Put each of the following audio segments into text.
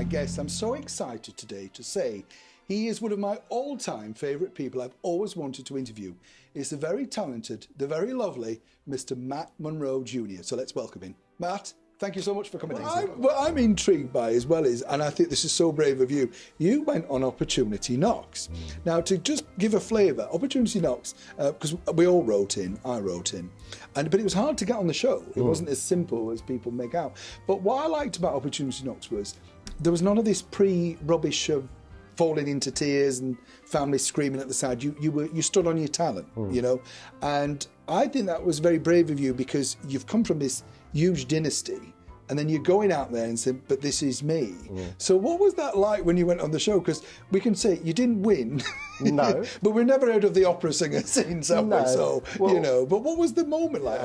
my guest. I'm so excited today to say he is one of my all-time favourite people I've always wanted to interview. It's the very talented, the very lovely Mr. Matt Monro Jr. So let's welcome him. Matt, thank you so much for coming in. What I'm intrigued by as well is, and I think this is so brave of you, you went on Opportunity Knocks. Now, to just give a flavour, Opportunity Knocks, because we all wrote in, I wrote in, but it was hard to get on the show. It wasn't as simple as people make out. But what I liked about Opportunity Knocks was there was none of this pre-rubbish of falling into tears and family screaming at the side. You stood on your talent, you know, and I think that was very brave of you because you've come from this huge dynasty and then you're going out there and saying, but this is me. So what was that like when you went on the show? Because we can say you didn't win. No. But we've never heard of the opera singer scenes, have we? No. So, Well, you know, but what was the moment like?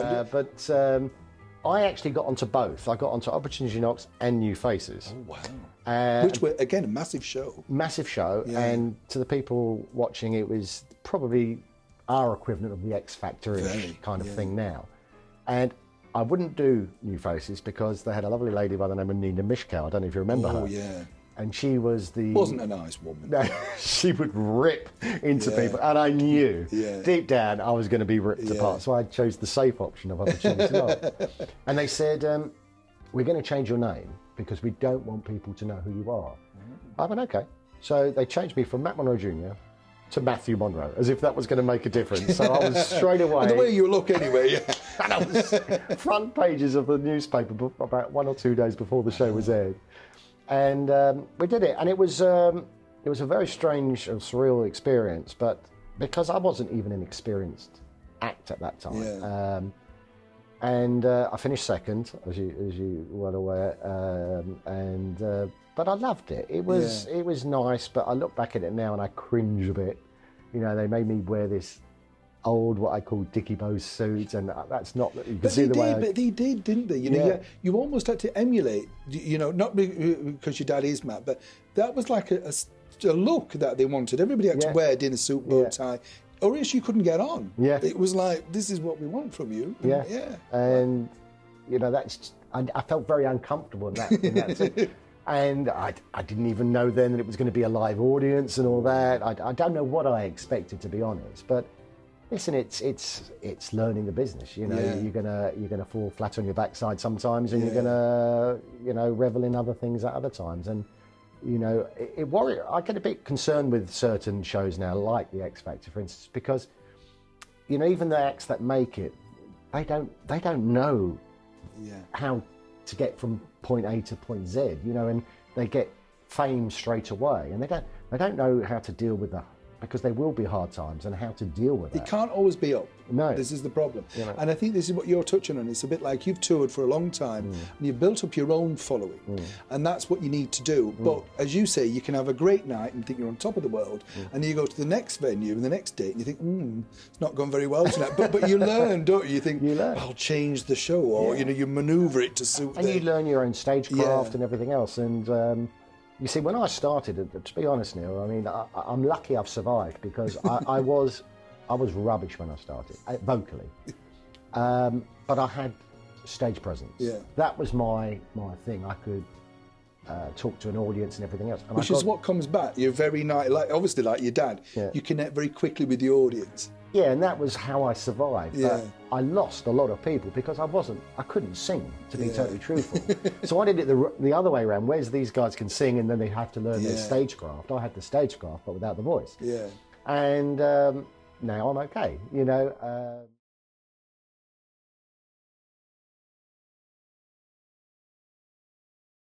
I actually got onto both. I got onto Opportunity Knocks and New Faces. Oh, wow. Which were, again, a massive show. Massive show. Yeah. And to the people watching, it was probably our equivalent of the X Factor-ish kind of thing now. And I wouldn't do New Faces because they had a lovely lady by the name of Nina Mishkow. I don't know if you remember her. Oh, yeah. And she was the... Wasn't a nice woman. No, she would rip into people. And I knew, deep down, I was going to be ripped apart. So I chose the safe option of Opportunity Knocks. And they said, we're going to change your name because we don't want people to know who you are. I went, okay. So they changed me from Matt Monro Jr. to Matthew Monro, as if that was going to make a difference. So I was straight away... The way you look anyway, yeah. And I was front pages of the newspaper about 1 or 2 days before the show was aired. And we did it, and it was a very strange and surreal experience. But because I wasn't even an experienced act at that time, I finished second, as you well aware, but I loved it. It was nice, but I look back at it now and I cringe a bit. You know, they made me wear this old, what I call Dickie Bow suits, and that's not that you can see the way. But they did, didn't they? You know, you almost had to emulate. You know, not because your dad is Matt, but that was like a look that they wanted. Everybody had to wear a dinner suit, bow tie, or else you couldn't get on. Yeah, it was like, this is what we want from you. And you know, I felt very uncomfortable in that sense. And I didn't even know then that it was going to be a live audience and all that. I don't know what I expected, to be honest, but. Listen, it's learning the business. You know, you're gonna fall flat on your backside sometimes, and you're gonna revel in other things at other times. And you know, I get a bit concerned with certain shows now, like the X Factor, for instance, because you know, even the acts that make it, they don't know how to get from point A to point Z. You know, and they get fame straight away, and they don't know how to deal with because there will be hard times and how to deal with it. It can't always be up. No. This is the problem. You know. And I think this is what you're touching on. It's a bit like you've toured for a long time and you've built up your own following. And that's what you need to do. But as you say, you can have a great night and think you're on top of the world. And then you go to the next venue and the next date and you think, it's not gone very well tonight. but you learn, don't you? You think, I'll change the show, or you know, you manoeuvre it to suit and you learn your own stagecraft and everything else. And you see, when I started, to be honest, Neil, I mean, I'm lucky I've survived because I was rubbish when I started, vocally. But I had stage presence. Yeah. That was my thing. I could talk to an audience and everything else. And which is what comes back. You're very nice, like obviously like your dad. Yeah. You connect very quickly with the audience. Yeah, and that was how I survived. Yeah. But I lost a lot of people because I couldn't sing, to be totally truthful. So I did it the other way around. Whereas these guys can sing and then they have to learn their stagecraft. I had the stagecraft, but without the voice. Yeah. And now I'm okay, you know.